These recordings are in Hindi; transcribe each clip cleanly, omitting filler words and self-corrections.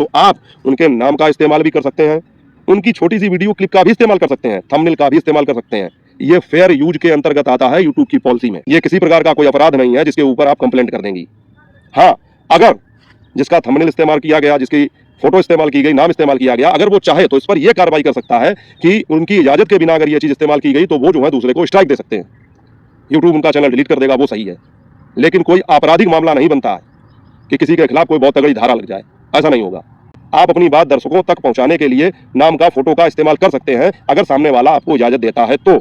तो आप उनके नाम का इस्तेमाल भी कर सकते हैं, उनकी छोटी सी वीडियो क्लिप का भी इस्तेमाल कर सकते हैं, थंबनेल का भी इस्तेमाल कर सकते हैं। ये फेयर यूज के अंतर्गत आता है यूट्यूब की पॉलिसी में। ये किसी प्रकार का कोई अपराध नहीं है जिसके ऊपर आप कंप्लेंट कर देंगी। हाँ, अगर जिसका थंबनेल इस्तेमाल किया गया, जिसकी फोटो इस्तेमाल की गई, नाम इस्तेमाल किया गया, अगर वो चाहे तो इस पर यह कार्रवाई कर सकता है कि उनकी इजाजत के बिना अगर ये चीज इस्तेमाल की गई तो वो जो है दूसरे को स्ट्राइक दे सकते हैं। यूट्यूब उनका चैनल डिलीट कर देगा, वो सही है, लेकिन कोई आपराधिक मामला नहीं बनता है कि किसी के खिलाफ कोई बहुत तगड़ी धारा लग जाए। ऐसा नहीं होगा। आप अपनी बात दर्शकों तक पहुंचाने के लिए नाम का, फोटो का इस्तेमाल कर सकते हैं अगर सामने वाला आपको इजाजत देता है तो।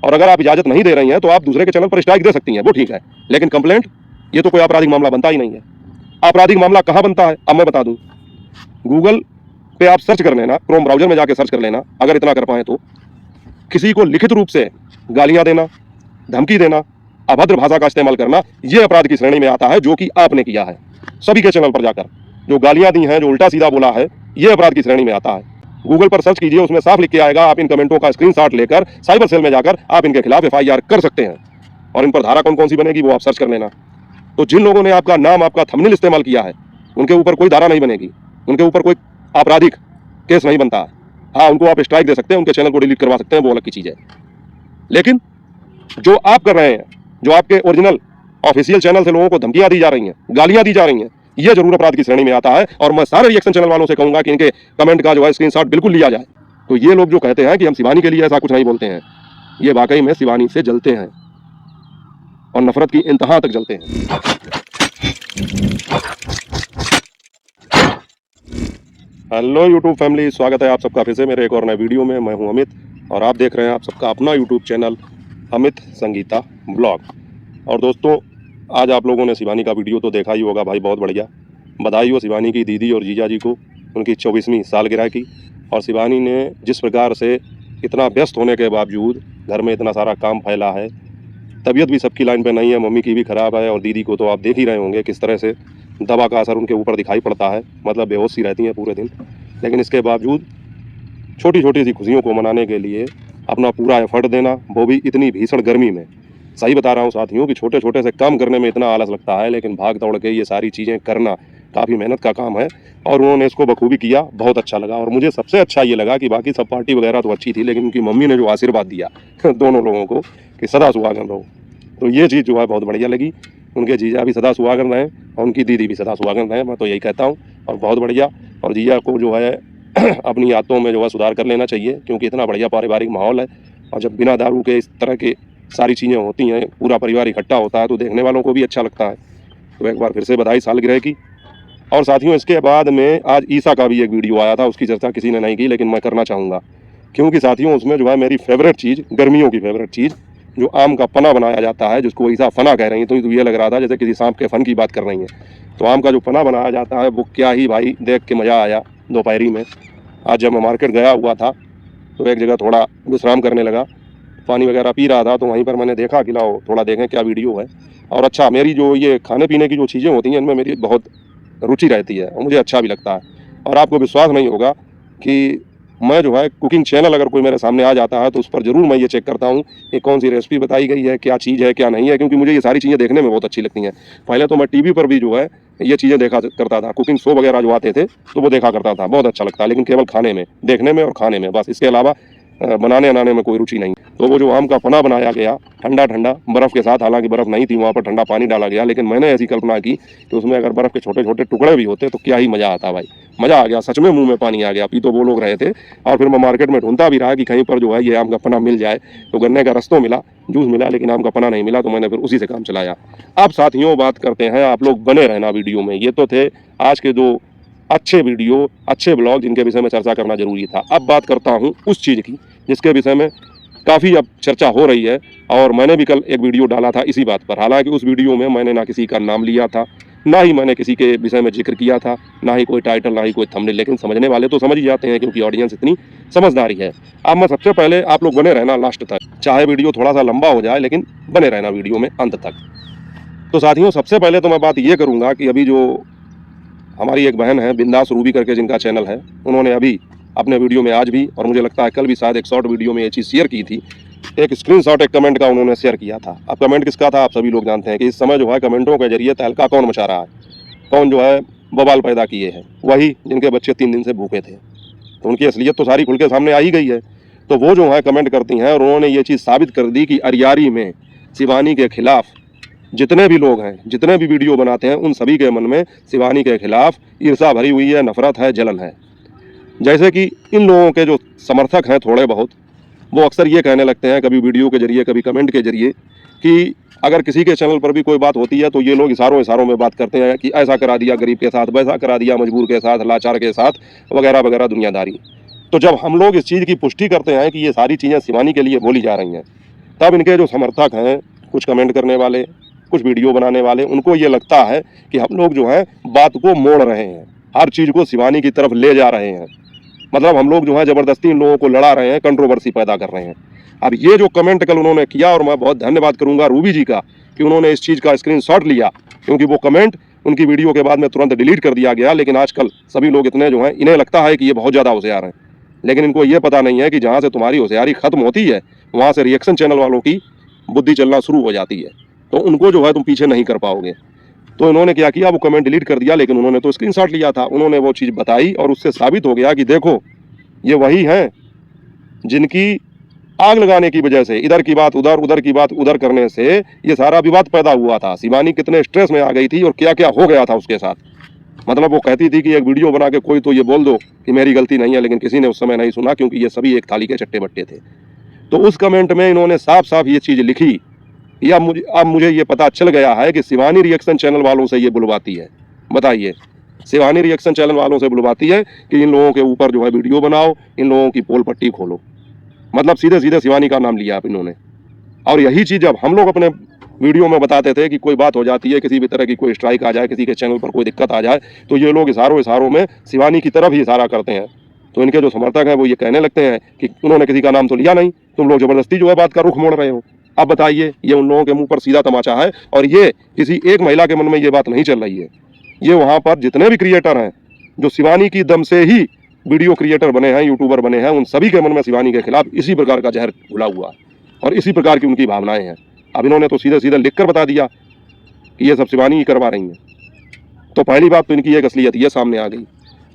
और अगर आप इजाजत नहीं दे रही हैं तो आप दूसरे के चैनल पर स्ट्राइक दे सकती हैं, वो ठीक है, लेकिन कंप्लेंट ये तो कोई आपराधिक मामला बनता ही नहीं है। आपराधिक मामला कहाँ बनता है अब मैं बता दूं। गूगल पे आप सर्च कर लेना, क्रोम ब्राउजर में जाके सर्च कर लेना, अगर इतना कर पाए तो। किसी को लिखित रूप से गालियां देना, धमकी देना, अभद्र भाषा का इस्तेमाल करना, यह अपराध की श्रेणी में आता है जो कि आपने किया है। सभी के चैनल पर जाकर जो गालियां दी हैं, जो उल्टा सीधा बोला है, यह अपराध की श्रेणी में आता है। गूगल पर सर्च कीजिए, उसमें साफ लिख के आएगा। आप इन कमेंटों का स्क्रीनशॉट लेकर साइबर सेल में जाकर आप इनके खिलाफ FIR कर सकते हैं, और इन पर धारा कौन कौन सी बनेगी वो आप सर्च कर लेना। तो जिन लोगों ने आपका नाम, आपका थंबनेल इस्तेमाल किया है, उनके ऊपर कोई धारा नहीं बनेगी, उनके ऊपर कोई आपराधिक केस नहीं बनता है। हाँ, उनको आप स्ट्राइक दे सकते हैं, उनके चैनल को डिलीट करवा सकते हैं, वो अलग की चीज़ है। लेकिन जो आप कर रहे हैं, जो आपके ओरिजिनल ऑफिशियल चैनल से लोगों को धमकियां दी जा रही हैं, गालियां दी जा रही हैं, यह जरूर अपराध की श्रेणी में आता है। और मैं सारे रिएक्शन चैनल वालों से कहूंगा कि इनके कमेंट का जो है स्क्रीनशॉट बिल्कुल लिया जाए। तो ये लोग जो कहते हैं कि हम शिवानी के लिए ऐसा कुछ नहीं बोलते हैं, ये वाकई में शिवानी से जलते हैं और नफरत की इंतहा तक जलते हैं। हेलो यूट्यूब फैमिली, स्वागत है आप सबका फिर से मेरे एक और नए वीडियो में। मैं हूं अमित और आप देख रहे हैं आप सबका अपना YouTube channel Amit Sangeeta blog. और दोस्तों, आज आप लोगों ने शिवानी का वीडियो तो देखा ही होगा भाई, बहुत बढ़िया। बधाई हो शिवानी की दीदी और जीजा जी को उनकी 24वीं सालगिरह की। और शिवानी ने जिस प्रकार से इतना व्यस्त होने के बावजूद, घर में इतना सारा काम फैला है, तबीयत भी सबकी लाइन पे नहीं है, मम्मी की भी ख़राब है, और दीदी को तो आप देख ही रहे होंगे किस तरह से दवा का असर उनके ऊपर दिखाई पड़ता है, मतलब बेहोश सी रहती हैं पूरे दिन। लेकिन इसके बावजूद छोटी छोटी सी खुशियों को मनाने के लिए अपना पूरा एफर्ट देना, वो भी इतनी भीषण गर्मी में। सही बता रहा हूँ साथियों कि छोटे छोटे से काम करने में इतना आलस लगता है, लेकिन भाग दौड़ के ये सारी चीज़ें करना काफ़ी मेहनत का काम है। और उन्होंने इसको बखूबी किया, बहुत अच्छा लगा। और मुझे सबसे अच्छा ये लगा कि बाकी सब पार्टी वगैरह तो अच्छी थी, लेकिन उनकी मम्मी ने जो आशीर्वाद दिया दोनों लोगों को कि सदा सुहागन रहो, तो ये चीज़ जो है बहुत बढ़िया लगी। उनके जीजा भी सदा सुहागन रहें और उनकी दीदी भी सदा सुहागन रहें, मैं तो यही कहता हूँ। और बहुत बढ़िया। और जीजा को जो है अपनी आदतों में जो है सुधार कर लेना चाहिए, क्योंकि इतना बढ़िया पारिवारिक माहौल है। और जब बिना दारू के इस तरह के सारी चीज़ें होती हैं, पूरा परिवार इकट्ठा होता है, तो देखने वालों को भी अच्छा लगता है। तो एक बार फिर से बधाई सालगिरह की। और साथियों, इसके बाद में आज ईसा का भी एक वीडियो आया था, उसकी चर्चा किसी ने नहीं की, लेकिन मैं करना चाहूँगा, क्योंकि साथियों उसमें जो है मेरी फेवरेट चीज़, गर्मियों की फेवरेट चीज़, जो आम का पना बनाया जाता है, जिसको ईसा फना कह रही हैं, तो ये लग रहा था जैसे किसी सांप के फन की बात कर रही हैं। तो आम का जो पना बनाया जाता है, वो क्या ही भाई देख के मज़ा आया दोपहरी में। आज जब मैं मार्केट गया हुआ था तो एक जगह थोड़ा विश्राम करने लगा, पानी वगैरह पी रहा था, तो वहीं पर मैंने देखा कि लाओ थोड़ा देखें क्या वीडियो है। और अच्छा, मेरी जो ये खाने पीने की जो चीज़ें होती हैं, इनमें मेरी बहुत रुचि रहती है और मुझे अच्छा भी लगता है। और आपको विश्वास नहीं होगा कि मैं जो है कुकिंग चैनल अगर कोई मेरे सामने आ जाता है तो उस पर ज़रूर मैं ये चेक करता हूँ कि कौन सी रेसिपी बताई गई है, क्या चीज़ है, क्या नहीं है, क्योंकि मुझे ये सारी चीज़ें देखने में बहुत अच्छी लगती हैं। पहले तो मैं टीवी पर भी जो है ये चीज़ें देखा करता था, कुकिंग शो वगैरह जो आते थे तो वो देखा करता था, बहुत अच्छा लगता है, लेकिन केवल खाने में, देखने में और खाने में, बस। इसके अलावा बनाने बनाने में कोई रुचि नहीं। तो वो जो आम का पना बनाया गया ठंडा ठंडा बर्फ़ के साथ, हालांकि बर्फ़ नहीं थी वहाँ पर, ठंडा पानी डाला गया, लेकिन मैंने ऐसी कल्पना की कि उसमें अगर बर्फ़ के छोटे छोटे टुकड़े भी होते तो क्या ही मज़ा आता भाई। मज़ा आ गया, सच में मुंह में पानी आ गया। पी तो वो लोग रहे थे, और फिर मैं मार्केट में ढूंढता भी रहा कि कहीं पर जो है ये आम का पना मिल जाए। तो गन्ने का रस तो मिला, जूस मिला, लेकिन आम का पना नहीं मिला, तो मैंने फिर उसी से काम चलाया। अब साथियों बात करते हैं, आप लोग बने रहना वीडियो में। ये तो थे आज के दो अच्छे वीडियो, अच्छे ब्लॉग, जिनके विषय में चर्चा करना जरूरी था। अब बात करता हूँ उस चीज़ की जिसके विषय में काफ़ी अब चर्चा हो रही है, और मैंने भी कल एक वीडियो डाला था इसी बात पर। हालांकि उस वीडियो में मैंने ना किसी का नाम लिया था, ना ही मैंने किसी के विषय में जिक्र किया था, ना ही कोई टाइटल, ना ही कोई थंबनेल, लेकिन समझने वाले तो समझ ही जाते हैं, क्योंकि ऑडियंस इतनी समझदारी है। अब मैं सबसे पहले, आप लोग बने रहना लास्ट तक, चाहे वीडियो थोड़ा सा लंबा हो जाए, लेकिन बने रहना वीडियो में अंत तक। तो साथियों, सबसे पहले तो मैं बात ये करूँगा कि अभी जो हमारी एक बहन है बिंदास रूबी करके, जिनका चैनल है, उन्होंने अभी अपने वीडियो में आज भी, और मुझे लगता है कल भी शायद एक शॉर्ट वीडियो में ये चीज़ शेयर की थी। एक स्क्रीनशॉट एक कमेंट का उन्होंने शेयर किया था। अब कमेंट किसका था आप सभी लोग जानते हैं कि इस समय जो है कमेंटों के जरिए तहलका कौन मचा रहा है, कौन जो है बवाल पैदा किए हैं, वही जिनके बच्चे 3 दिन से भूखे थे। तो उनकी असलियत तो सारी खुल के सामने आ ही गई है। तो वो जो है कमेंट करती हैं और उन्होंने ये चीज़ साबित कर दी कि अरियारी में शिवानी के खिलाफ जितने भी लोग हैं, जितने भी वीडियो बनाते हैं, उन सभी के मन में शिवानी के खिलाफ ईर्ष्या भरी हुई है, नफरत है, जलन है। जैसे कि इन लोगों के जो समर्थक हैं थोड़े बहुत, वो अक्सर ये कहने लगते हैं कभी वीडियो के जरिए कभी कमेंट के जरिए कि अगर किसी के चैनल पर भी कोई बात होती है तो ये लोग इशारों में बात करते हैं कि ऐसा करा दिया गरीब के साथ, वैसा करा दिया मजबूर के साथ, लाचार के साथ, वगैरह वगैरह दुनियादारी। तो जब हम लोग इस चीज़ की पुष्टि करते हैं कि ये सारी चीज़ें शिवानी के लिए बोली जा रही हैं, तब इनके जो समर्थक हैं, कुछ कमेंट करने वाले, कुछ वीडियो बनाने वाले, उनको ये लगता है कि हम लोग जो है बात को मोड़ रहे हैं, हर चीज़ को शिवानी की तरफ ले जा रहे हैं। मतलब हम लोग जो है ज़बरदस्ती इन लोगों को लड़ा रहे हैं, कंट्रोवर्सी पैदा कर रहे हैं। अब ये जो कमेंट कल उन्होंने किया, और मैं बहुत धन्यवाद करूंगा रूबी जी का कि उन्होंने इस चीज़ का स्क्रीनशॉट लिया, क्योंकि वो कमेंट उनकी वीडियो के बाद में तुरंत डिलीट कर दिया गया। लेकिन आजकल सभी लोग इतने जो हैं, इन्हें लगता है कि ये बहुत ज़्यादा होशियार हैं, लेकिन इनको ये पता नहीं है कि जहाँ से तुम्हारी होशियारी खत्म होती है, वहाँ से रिएक्शन चैनल वालों की बुद्धि चलना शुरू हो जाती है। तो उनको जो है तुम पीछे नहीं कर पाओगे। तो इन्होंने क्या किया, वो कमेंट डिलीट कर दिया, लेकिन उन्होंने तो स्क्रीनशॉट लिया था, उन्होंने वो चीज़ बताई और उससे साबित हो गया कि देखो ये वही हैं जिनकी आग लगाने की वजह से इधर की बात उधर, उधर की बात उधर करने से ये सारा विवाद पैदा हुआ था। शिवानी कितने स्ट्रेस में आ गई थी और क्या क्या हो गया था उसके साथ। मतलब वो कहती थी कि एक वीडियो बना के कोई तो ये बोल दो कि मेरी गलती नहीं है, लेकिन किसी ने उस समय नहीं सुना, क्योंकि ये सभी एक थाली के चट्टे बट्टे थे। तो उस कमेंट में इन्होंने साफ साफ ये चीज़ लिखी। या अब मुझे ये पता चल गया है कि शिवानी रिएक्शन चैनल वालों से ये बुलवाती है। बताइए, शिवानी रिएक्शन चैनल वालों से बुलवाती है कि इन लोगों के ऊपर जो है वीडियो बनाओ, इन लोगों की पोल पट्टी खोलो। मतलब सीधे सीधे शिवानी का नाम लिया आप इन्होंने। और यही चीज़ जब हम लोग अपने वीडियो में बताते थे कि कोई बात हो जाती है, किसी भी तरह की कोई स्ट्राइक आ जाए, किसी के चैनल पर कोई दिक्कत आ जाए, तो ये लोग इशारों में शिवानी की तरफ ही इशारा करते हैं। तो इनके जो समर्थक हैं वो ये कहने लगते हैं कि उन्होंने किसी का नाम तो लिया नहीं, तुम लोग ज़बरदस्ती जो है बात का रुख मोड़ रहे हो। अब बताइए, ये उन लोगों के मुंह पर सीधा तमाचा है, और ये किसी एक महिला के मन में ये बात नहीं चल रही है। ये वहाँ पर जितने भी क्रिएटर हैं जो शिवानी की दम से ही वीडियो क्रिएटर बने हैं, यूट्यूबर बने हैं, उन सभी के मन में शिवानी के खिलाफ इसी प्रकार का जहर घुला हुआ है और इसी प्रकार की उनकी भावनाएं हैं। अब इन्होंने तो सीधे सीधे लिखकर बता दिया कि ये सब शिवानी ही करवा रही हैं। तो पहली बात तो इनकी एक असलियत ये सामने आ गई।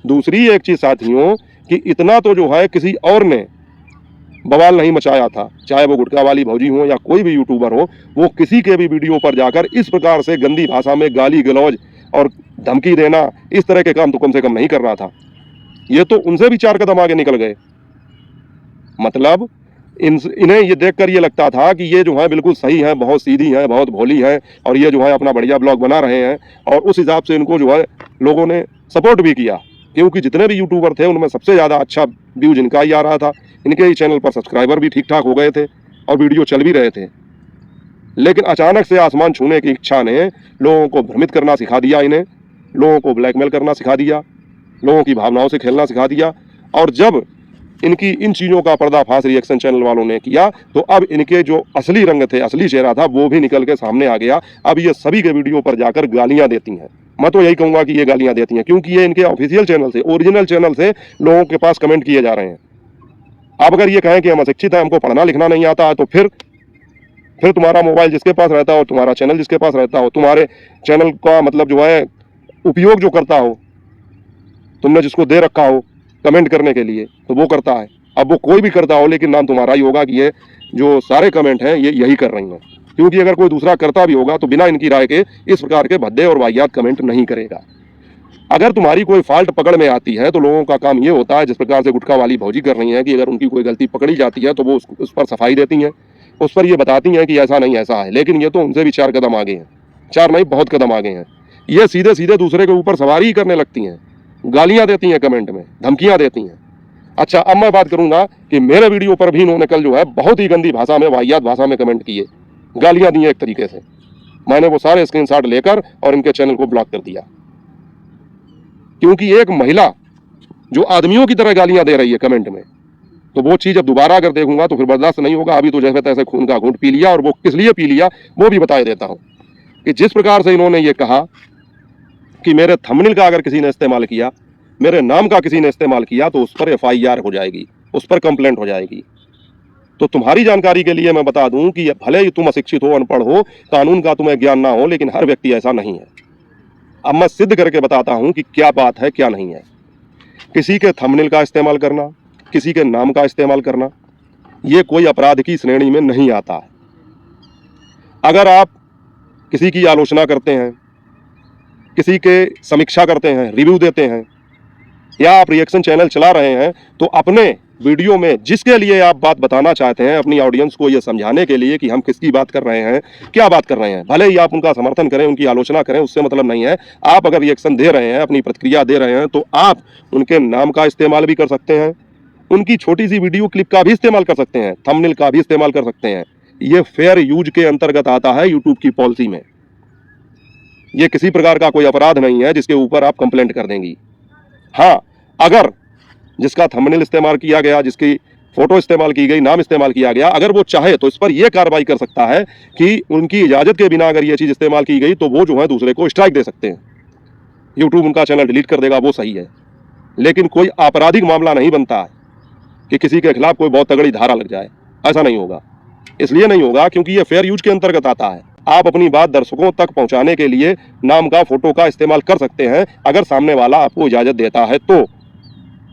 दूसरी एक चीज़ साथियों, कि इतना तो जो है किसी और ने बवाल नहीं मचाया था, चाहे वो गुटखा वाली भौजी हो या कोई भी यूट्यूबर हो, वो किसी के भी वीडियो पर जाकर इस प्रकार से गंदी भाषा में गाली गलौज और धमकी देना, इस तरह के काम तो कम से कम नहीं कर रहा था। ये तो उनसे भी 4 कदम आगे निकल गए। मतलब इन्हें ये देखकर ये लगता था कि ये जो है बिल्कुल सही है, बहुत सीधी है, बहुत भोली है, और ये जो है अपना बढ़िया ब्लॉग बना रहे हैं, और उस हिसाब से इनको जो है लोगों ने सपोर्ट भी किया, क्योंकि जितने भी यूट्यूबर थे उनमें सबसे ज़्यादा अच्छा व्यूज इनका ही आ रहा था। इनके ही चैनल पर सब्सक्राइबर भी ठीक ठाक हो गए थे और वीडियो चल भी रहे थे। लेकिन अचानक से आसमान छूने की इच्छा ने लोगों को भ्रमित करना सिखा दिया, इन्हें लोगों को ब्लैकमेल करना सिखा दिया, लोगों की भावनाओं से खेलना सिखा दिया। और जब इनकी इन चीज़ों का पर्दाफाश रिएक्शन चैनल वालों ने किया, तो अब इनके जो असली रंग थे, असली चेहरा था, वो भी निकल के सामने आ गया। अब ये सभी के वीडियो पर जाकर गालियां देती हैं। मैं तो यही कहूँगा कि ये गालियां देती हैं, क्योंकि ये इनके ऑफिशियल चैनल से, ओरिजिनल चैनल से लोगों के पास कमेंट किए जा रहे हैं। अब अगर ये कहें कि हम अशिक्षित हैं, हमको पढ़ना लिखना नहीं आता है, तो फिर तुम्हारा मोबाइल जिसके पास रहता हो, तुम्हारा चैनल जिसके पास रहता हो, तुम्हारे चैनल का मतलब जो है उपयोग जो करता हो, तुमने जिसको दे रखा हो कमेंट करने के लिए, तो वो करता है। अब वो कोई भी करता हो, लेकिन नाम तुम्हारा ही होगा कि ये जो सारे कमेंट हैं ये यही कर रही हैं। क्योंकि अगर कोई दूसरा करता भी होगा तो बिना इनकी राय के इस प्रकार के भद्दे और वाहियात कमेंट नहीं करेगा। अगर तुम्हारी कोई फॉल्ट पकड़ में आती है तो लोगों का काम ये होता है, जिस प्रकार से गुटखा वाली भौजी कर रही हैं, कि अगर उनकी कोई गलती पकड़ी जाती है तो वो उस पर सफाई देती हैं, उस पर ये बताती हैं कि ऐसा नहीं ऐसा है। लेकिन ये तो उनसे भी 4 कदम आगे हैं, 4 नहीं बहुत कदम आगे हैं। ये सीधे सीधे दूसरे के ऊपर सवारी ही करने लगती हैं, गालियां देती हैं कमेंट में, धमकियां देती हैं। अच्छा, अब मैं बात करूंगा कि मेरे वीडियो पर भी इन्होंने कल जो है बहुत ही गंदी भाषा में, वाहियात भाषा में कमेंट किए, गालियां दी एक तरीके से। मैंने वो सारे स्क्रीनशॉट लेकर और इनके चैनल को ब्लॉक कर दिया, क्योंकि एक महिला जो आदमियों की तरह गालियां दे रही है कमेंट में, तो वो चीज़ अब दोबारा अगर देखूंगा तो फिर बर्दाश्त नहीं होगा। अभी तो जैसे तैसे खून का घूंट पी लिया, और वो किस लिए पी लिया वो भी बता देता हूँ। कि जिस प्रकार से इन्होंने ये कहा कि मेरे थंबनेल का अगर किसी ने इस्तेमाल किया, मेरे नाम का किसी ने इस्तेमाल किया, तो उस पर FIR हो जाएगी, उस पर कंप्लेंट हो जाएगी। तो तुम्हारी जानकारी के लिए मैं बता दूं कि भले ही तुम अशिक्षित हो, अनपढ़ हो, कानून का तुम्हें ज्ञान ना हो, लेकिन हर व्यक्ति ऐसा नहीं है। अब मैं सिद्ध करके बताता हूं कि क्या बात है क्या नहीं है। किसी के थंबनेल का इस्तेमाल करना, किसी के नाम का इस्तेमाल करना, ये कोई अपराध की श्रेणी में नहीं आता है। अगर आप किसी की आलोचना करते हैं, किसी के समीक्षा करते हैं, रिव्यू देते हैं, या आप रिएक्शन चैनल चला रहे हैं, तो अपने वीडियो में जिसके लिए आप बात बताना चाहते हैं, अपनी ऑडियंस को यह समझाने के लिए कि हम किसकी बात कर रहे हैं, क्या बात कर रहे हैं, भले ही आप उनका समर्थन करें, उनकी आलोचना करें, उससे मतलब नहीं है। आप अगर रिएक्शन दे रहे हैं, अपनी प्रतिक्रिया दे रहे हैं, तो आप उनके नाम का इस्तेमाल भी कर सकते हैं, उनकी छोटी सी वीडियो क्लिप का भी इस्तेमाल कर सकते हैं, थंबनेल का भी इस्तेमाल कर सकते हैं। ये फेयर यूज के अंतर्गत आता है यूट्यूब की पॉलिसी में। ये किसी प्रकार का कोई अपराध नहीं है जिसके ऊपर आप कंप्लेंट कर देंगी। हाँ, अगर जिसका थंबनेल इस्तेमाल किया गया, जिसकी फोटो इस्तेमाल की गई, नाम इस्तेमाल किया गया, अगर वो चाहे तो इस पर यह कार्रवाई कर सकता है कि उनकी इजाजत के बिना अगर ये चीज इस्तेमाल की गई तो वो जो है दूसरे को स्ट्राइक दे सकते हैं। यूट्यूब उनका चैनल डिलीट कर देगा, वो सही है, लेकिन कोई आपराधिक मामला नहीं बनता है कि किसी के खिलाफ कोई बहुत तगड़ी धारा लग जाए। ऐसा नहीं होगा। इसलिए नहीं होगा क्योंकि ये फेयर यूज के अंतर्गत आता है। आप अपनी बात दर्शकों तक पहुंचाने के लिए नाम का, फोटो का इस्तेमाल कर सकते हैं अगर सामने वाला आपको इजाजत देता है तो।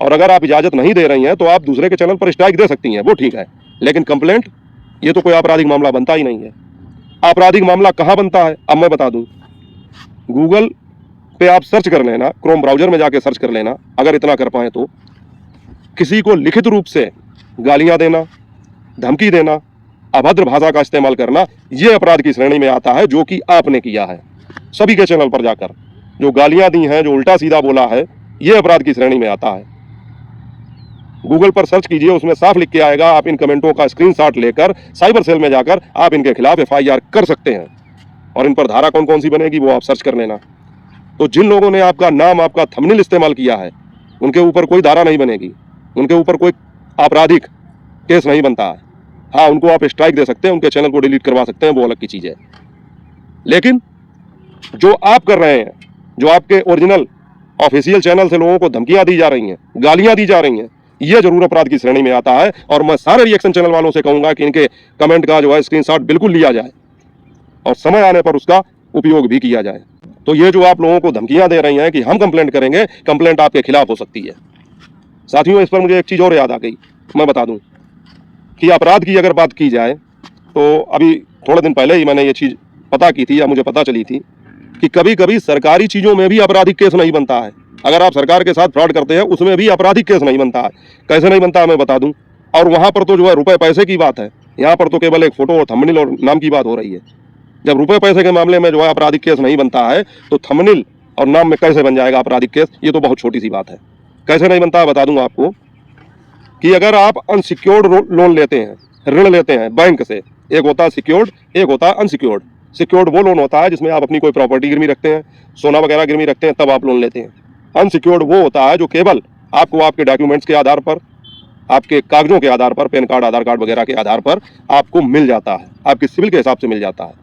और अगर आप इजाजत नहीं दे रही हैं तो आप दूसरे के चैनल पर स्ट्राइक दे सकती हैं, वो ठीक है, लेकिन कंप्लेंट ये तो कोई आपराधिक मामला बनता ही नहीं है। आपराधिक मामला कहाँ बनता है, अब मैं बता दूं। गूगल पे आप सर्च कर लेना, क्रोम ब्राउजर में जाके सर्च कर लेना, अगर इतना कर पाए तो। किसी को लिखित रूप से गालियां देना, धमकी देना, अभद्र भाषा का इस्तेमाल करना, यह अपराध की श्रेणी में आता है, जो कि आपने किया है। सभी के चैनल पर जाकर जो गालियां दी हैं, जो उल्टा सीधा बोला है, यह अपराध की श्रेणी में आता है। गूगल पर सर्च कीजिए, उसमें साफ लिख के आएगा। आप इन कमेंटों का स्क्रीनशॉट लेकर साइबर सेल में जाकर आप इनके खिलाफ FIR कर सकते हैं, और इन पर धारा कौन कौन सी बनेगी वो आप सर्च कर लेना। तो जिन लोगों ने आपका नाम, आपका थंबनेल इस्तेमाल किया है, उनके ऊपर कोई धारा नहीं बनेगी, उनके ऊपर कोई आपराधिक केस नहीं बनता है। हाँ, उनको आप स्ट्राइक दे सकते हैं, उनके चैनल को डिलीट करवा सकते हैं, वो अलग की चीज़ है। लेकिन जो आप कर रहे हैं, जो आपके ओरिजिनल ऑफिशियल चैनल से लोगों को धमकियां दी जा रही हैं, गालियां दी जा रही हैं, यह जरूर अपराध की श्रेणी में आता है। और मैं सारे रिएक्शन चैनल वालों से कहूंगा कि इनके कमेंट का जो है स्क्रीनशॉट बिल्कुल लिया जाए और समय आने पर उसका उपयोग भी किया जाए। तो ये जो आप लोगों को धमकियां दे रही हैं कि हम कंप्लेंट करेंगे, कंप्लेंट आपके खिलाफ हो सकती है। साथियों, इस पर मुझे एक चीज़ और याद आ गई, मैं बता दूं कि अपराध की अगर बात की जाए तो अभी थोड़े दिन पहले ही मैंने ये चीज़ पता की थी, या मुझे पता चली थी कि कभी कभी सरकारी चीज़ों में भी आपराधिक केस नहीं बनता है। अगर आप सरकार के साथ फ्रॉड करते हैं, उसमें भी आपराधिक केस नहीं बनता है। कैसे नहीं बनता है मैं बता दूं। और वहाँ पर तो जो है रुपए पैसे की बात है, यहाँ पर तो केवल एक फोटो और थंबनेल और नाम की बात हो रही है। जब रुपए पैसे के मामले में जो है आपराधिक केस नहीं बनता है, तो थंबनेल और नाम में कैसे बन जाएगा आपराधिक केस? ये तो बहुत छोटी सी बात है। कैसे नहीं बनता है बता दूंगा आपको कि अगर आप अनसिक्योर्ड लोन लेते हैं, ऋण लेते हैं बैंक से, एक होता है सिक्योर्ड, एक होता है अनसिक्योर्ड। सिक्योर्ड वो लोन होता है जिसमें आप अपनी कोई प्रॉपर्टी गिरवी रखते हैं, सोना वगैरह गिरवी रखते हैं, तब आप लोन लेते हैं। अनसिक्योर्ड वो होता है जो केवल आपको आपके डॉक्यूमेंट्स के आधार पर, आपके कागजों के आधार पर, पैन कार्ड, आधार कार्ड वगैरह के आधार पर आपको मिल जाता है, आपकी सिविल के हिसाब से मिल जाता है।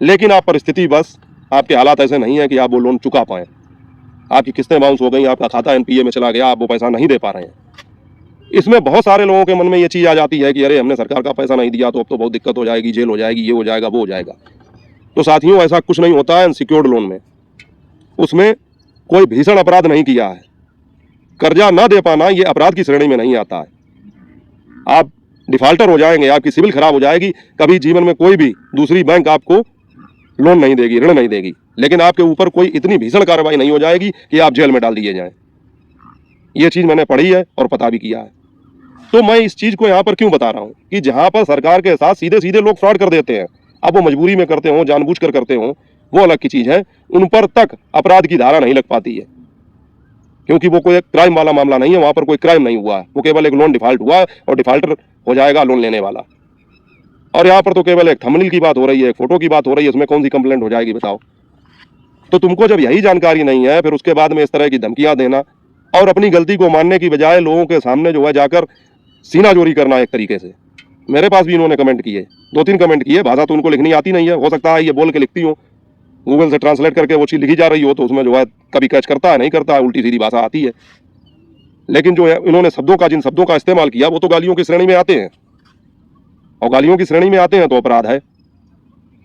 लेकिन आप परिस्थिति बस, आपके हालात ऐसे नहीं है कि आप वो लोन चुका पाएँ। आपकी किस्तें बाउंस हो गई, आपका खाता NPA में चला गया, आप वो पैसा नहीं दे पा रहे हैं। इसमें बहुत सारे लोगों के मन में ये चीज़ आ जाती है कि अरे हमने सरकार का पैसा नहीं दिया तो अब तो बहुत दिक्कत हो जाएगी, जेल हो जाएगी, ये हो जाएगा, वो हो जाएगा। तो साथियों, ऐसा कुछ नहीं होता है अनसिक्योर्ड लोन में। उसमें कोई भीषण अपराध नहीं किया है। कर्जा न दे पाना ये अपराध की श्रेणी में नहीं आता है। आप डिफॉल्टर हो जाएंगे, आपकी सिविल खराब हो जाएगी, कभी जीवन में कोई भी दूसरी बैंक आपको लोन नहीं देगी, ऋण नहीं देगी, लेकिन आपके ऊपर कोई इतनी भीषण कार्रवाई नहीं हो जाएगी कि आप जेल में डाल दिए जाएं। ये चीज़ मैंने पढ़ी है और पता भी किया है। तो मैं इस चीज़ को यहाँ पर क्यों बता रहा हूँ कि जहाँ पर सरकार के साथ सीधे सीधे लोग फ्रॉड कर देते हैं, अब वो मजबूरी में करते हों, जानबूझकर करते हों, वो अलग की चीज़ है। उन पर तक अपराध की धारा नहीं लग पाती है, क्योंकि वो कोई क्राइम वाला मामला नहीं है, वहाँ पर कोई क्राइम नहीं हुआ है, वो केवल एक लोन डिफॉल्ट हुआ है और डिफॉल्टर हो जाएगा लोन लेने वाला। और यहाँ पर तो केवल एक थंबनेल की बात हो रही है, एक फोटो की बात हो रही है, उसमें कौन सी कंप्लेंट हो जाएगी बताओ। तो तुमको जब यही जानकारी नहीं है, फिर उसके बाद में इस तरह की धमकियाँ देना और अपनी गलती को मानने की बजाय लोगों के सामने जो है जाकर सीना जोरी करना, एक तरीके से। मेरे पास भी इन्होंने कमेंट किए, 2-3 कमेंट किए। भाषा तो उनको लिखनी आती नहीं है, हो सकता है ये बोल के लिखती हो, गूगल से ट्रांसलेट करके वो चीज़ लिखी जा रही हो, तो उसमें जो है कभी कैच करता है, नहीं करता है, उल्टी सीधी भाषा आती है। लेकिन जो है इन्होंने शब्दों का, जिन शब्दों का इस्तेमाल किया, वो तो गालियों की श्रेणी में आते हैं, और गालियों की श्रेणी में आते हैं तो अपराध है।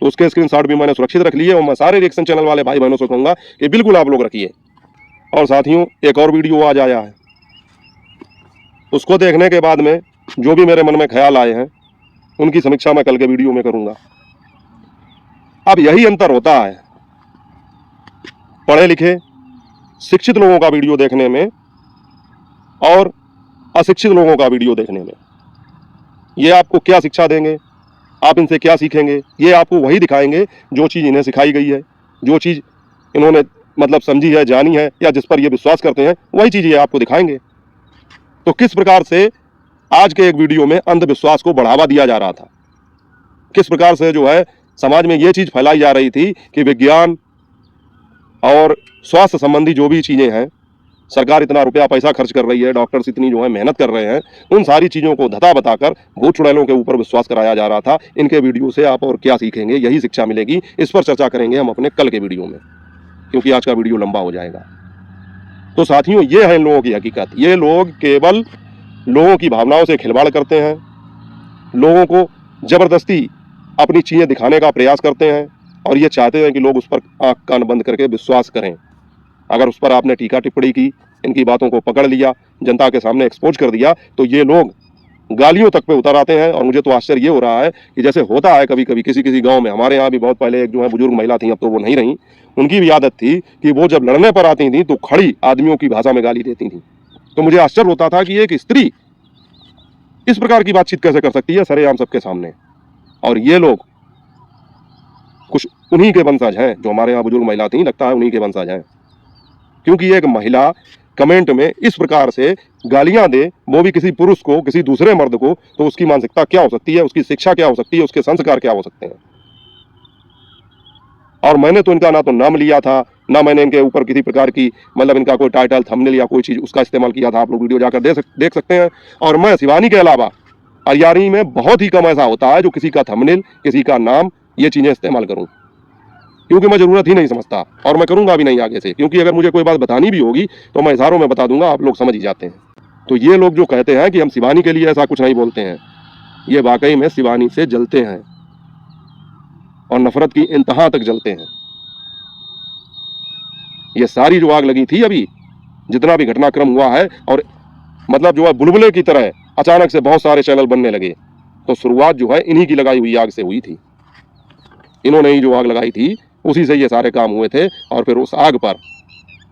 तो उसके स्क्रीनशॉट भी मैंने सुरक्षित रख लिए और मैं सारे रिएक्शन चैनल वाले भाई बहनों से कहूँगा कि बिल्कुल आप लोग रखिए। और साथियों, एक और वीडियो आज आया है, उसको देखने के बाद में जो भी मेरे मन में ख्याल आए हैं उनकी समीक्षा मैं कल के वीडियो में करूँगा। अब यही अंतर होता है पढ़े लिखे शिक्षित लोगों का वीडियो देखने में और अशिक्षित लोगों का वीडियो देखने में। ये आपको क्या शिक्षा देंगे, आप इनसे क्या सीखेंगे, ये आपको वही दिखाएंगे जो चीज़ इन्हें सिखाई गई है, जो चीज़ इन्होंने मतलब समझी है, जानी है, या जिस पर ये विश्वास करते हैं वही चीज़ ये आपको दिखाएंगे। तो किस प्रकार से आज के एक वीडियो में अंधविश्वास को बढ़ावा दिया जा रहा था, किस प्रकार से जो है समाज में ये चीज़ फैलाई जा रही थी कि विज्ञान और स्वास्थ्य संबंधी जो भी चीज़ें हैं, सरकार इतना रुपया पैसा खर्च कर रही है, डॉक्टर्स इतनी जो है मेहनत कर रहे हैं, उन सारी चीज़ों को धता बताकर भूत चुड़ैलों के ऊपर विश्वास कराया जा रहा था। इनके वीडियो से आप और क्या सीखेंगे, यही शिक्षा मिलेगी। इस पर चर्चा करेंगे हम अपने कल के वीडियो में, क्योंकि आज का वीडियो लंबा हो जाएगा। तो साथियों, ये है इन लोगों की हकीकत। ये लोग केवल लोगों की भावनाओं से खिलवाड़ करते हैं, लोगों को ज़बरदस्ती अपनी चीज़ें दिखाने का प्रयास करते हैं और ये चाहते हैं कि लोग उस पर आँख कान बंद करके विश्वास करें। अगर उस पर आपने टीका टिप्पणी की, इनकी बातों को पकड़ लिया, जनता के सामने एक्सपोज कर दिया, तो ये लोग गालियों तक पे उतर आते हैं। और मुझे तो आश्चर्य ये हो रहा है कि जैसे होता है कभी कभी किसी किसी गांव में, हमारे यहाँ भी बहुत पहले एक जो है बुजुर्ग महिला थी, अब तो वो नहीं रही, उनकी भी आदत थी कि वो जब लड़ने पर आती थी तो खड़ी आदमियों की भाषा में गाली देती थी। तो मुझे आश्चर्य होता था कि एक स्त्री इस प्रकार की बातचीत कैसे कर सकती है सरेआम सबके सामने। और ये लोग कुछ उन्हीं के वंशज हैं, जो हमारे यहाँ बुजुर्ग महिला थी, लगता है उन्हीं के वंशज हैं। क्योंकि एक महिला कमेंट में इस प्रकार से गालियां दे, वो भी किसी पुरुष को, किसी दूसरे मर्द को, तो उसकी मानसिकता क्या हो सकती है, उसकी शिक्षा क्या हो सकती है, उसके संस्कार क्या हो सकते हैं। और मैंने तो इनका ना तो नाम लिया था, ना मैंने इनके ऊपर किसी प्रकार की मतलब इनका कोई टाइटल, थंबनेल या कोई चीज़ उसका इस्तेमाल किया था। आप लोग वीडियो जाकर देख सकते हैं। और मैं शिवानी के अलावा अरियारी में बहुत ही कम ऐसा होता है जो किसी का थंबनेल, किसी का नाम, ये चीज़ें इस्तेमाल करूँ, क्योंकि मैं ज़रूरत ही नहीं समझता और मैं करूँगा भी नहीं आगे से। क्योंकि अगर मुझे कोई बात बतानी भी होगी तो मैं इशारों में बता दूंगा, आप लोग समझ ही जाते हैं। तो ये लोग जो कहते हैं कि हम शिवानी के लिए ऐसा कुछ नहीं बोलते हैं, ये वाकई में शिवानी से जलते हैं और नफरत की इंतहा तक जलते हैं। ये सारी जो आग लगी थी, अभी जितना भी घटनाक्रम हुआ है, और मतलब जो है बुलबुले की तरह अचानक से बहुत सारे चैनल बनने लगे, तो शुरुआत जो है इन्हीं की लगाई हुई आग से हुई थी। इन्होंने ही जो आग लगाई थी उसी से ये सारे काम हुए थे। और फिर उस आग पर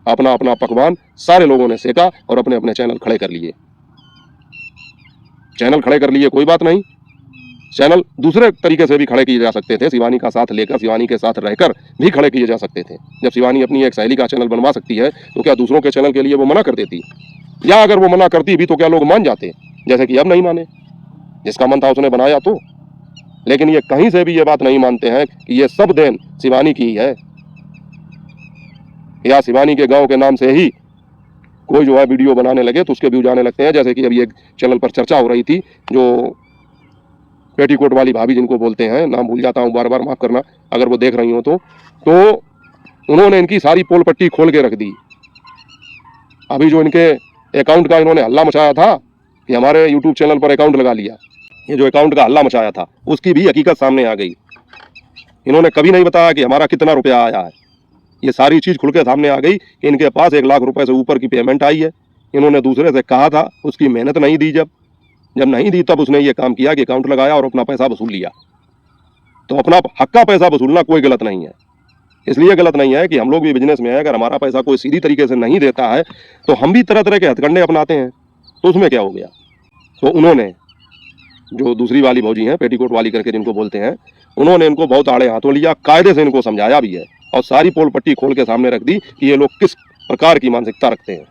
अपना अपना पकवान सारे लोगों ने सेका और अपने अपने चैनल खड़े कर लिए। चैनल खड़े कर लिए, कोई बात नहीं, चैनल दूसरे तरीके से भी खड़े किए जा सकते थे, शिवानी का साथ लेकर, शिवानी के साथ रहकर भी खड़े किए जा सकते थे। जब शिवानी अपनी एक सहेली का चैनल बनवा सकती है तो क्या दूसरों के चैनल के लिए वो मना कर देती? या अगर वो मना करती भी तो क्या लोग मान जाते? जैसे कि अब नहीं माने, जिसका मन था उसने बनाया तो। लेकिन ये कहीं से भी ये बात नहीं मानते हैं कि ये सब देन शिवानी की ही है, या शिवानी के गांव के नाम से ही कोई जो है वीडियो बनाने लगे तो उसके व्यूज आने लगते हैं। जैसे कि अभी एक चैनल पर चर्चा हो रही थी, जो पेटीकोट वाली भाभी जिनको बोलते हैं, नाम भूल जाता हूँ बार बार, माफ करना अगर वो देख रही हो तो उन्होंने इनकी सारी पोल पट्टी खोल के रख दी। अभी जो इनके अकाउंट का इन्होंने हल्ला मचाया था कि हमारे यूट्यूब चैनल पर अकाउंट लगा लिया, ये जो अकाउंट का हल्ला मचाया था उसकी भी हकीकत सामने आ गई। इन्होंने कभी नहीं बताया कि हमारा कितना रुपया आया है। ये सारी चीज़ खुल के सामने आ गई कि इनके पास 1 लाख रुपए से ऊपर की पेमेंट आई है। इन्होंने दूसरे से कहा था, उसकी मेहनत नहीं दी, जब नहीं दी तब उसने ये काम किया कि अकाउंट लगाया और अपना पैसा वसूल लिया। तो अपना हक का पैसा वसूलना कोई गलत नहीं है, इसलिए गलत नहीं है कि हम लोग भी बिजनेस में है, अगर हमारा पैसा कोई सीधी तरीके से नहीं देता है तो हम भी तरह तरह के हथकंडे अपनाते हैं, तो उसमें क्या हो गया। तो उन्होंने, जो दूसरी वाली भौजी हैं, पेटीकोट वाली करके जिनको बोलते हैं, उन्होंने इनको बहुत आड़े हाथों लिया, कायदे से इनको समझाया भी है और सारी पोल पट्टी खोल के सामने रख दी कि ये लोग किस प्रकार की मानसिकता रखते हैं।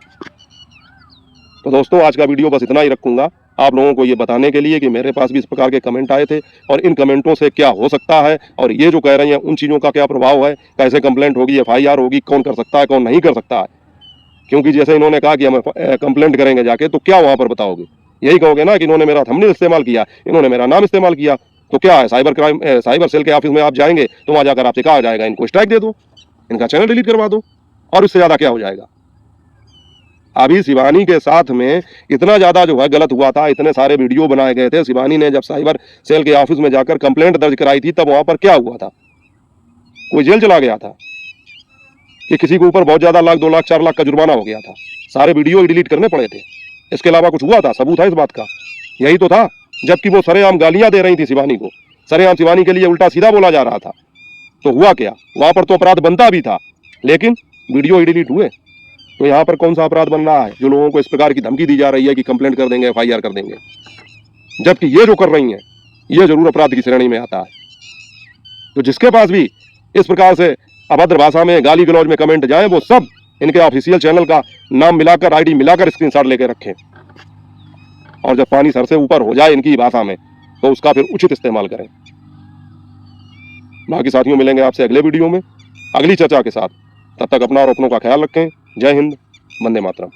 तो दोस्तों, आज का वीडियो बस इतना ही रखूंगा, आप लोगों को ये बताने के लिए कि मेरे पास भी इस प्रकार के कमेंट आए थे और इन कमेंटों से क्या हो सकता है और ये जो कह रही हैं उन चीज़ों का क्या प्रभाव है, कैसे कंप्लेंट होगी, FIR होगी, कौन कर सकता है, कौन नहीं कर सकता है। क्योंकि जैसे इन्होंने कहा कि हम कंप्लेंट करेंगे जाके, तो क्या वहाँ पर बताओगे? यही कहोगे ना कि इन्होंने मेरा थंबनेल इस्तेमाल किया, इन्होंने मेरा नाम इस्तेमाल किया, तो क्या है, साइबर सेल के ऑफिस में आप जाएंगे तो वहाँ जाकर आपसे कहा जाएगा इनको स्ट्राइक दे दो, इनका चैनल डिलीट करवा दो, और इससे ज़्यादा क्या हो जाएगा। अभी शिवानी के साथ में इतना ज़्यादा जो है गलत हुआ था, इतने सारे वीडियो बनाए गए थे। शिवानी ने जब साइबर सेल के ऑफिस में जाकर कंप्लेंट दर्ज कराई थी तब वहाँ पर क्या हुआ था, कोई जेल चला गया था कि किसी के ऊपर बहुत ज्यादा लाख 2 लाख 4 लाख का जुर्माना हो गया था, सारे वीडियो ही डिलीट करने पड़े थे, इसके अलावा कुछ हुआ था? सबूत है इस बात का? यही तो था। जबकि वो सरेआम गालियां दे रही थी शिवानी को, सरेआम शिवानी के लिए उल्टा सीधा बोला जा रहा था। तो हुआ क्या? वहां पर तो अपराध बनता भी था, लेकिन वीडियो ही डिलीट हुए। तो यहाँ पर कौन सा अपराध बन रहा है जो लोगों को इस प्रकार की धमकी दी जा रही है कि कंप्लेंट कर देंगे, FIR कर देंगे, जबकि ये जो कर रही हैं ये जरूर अपराध की श्रेणी में आता है। तो जिसके पास भी इस प्रकार से अभद्र भाषा में गाली गलौज में कमेंट जाए, वो सब इनके ऑफिशियल चैनल का नाम मिलाकर, ID मिलाकर स्क्रीनशॉट लेके रखें, और जब पानी सर से ऊपर हो जाए इनकी भाषा में तो उसका फिर उचित इस्तेमाल करें। बाकी साथियों, मिलेंगे आपसे अगले वीडियो में अगली चर्चा के साथ। तब तक अपना और अपनों का ख्याल रखें। जय हिंद, वंदे मातरम।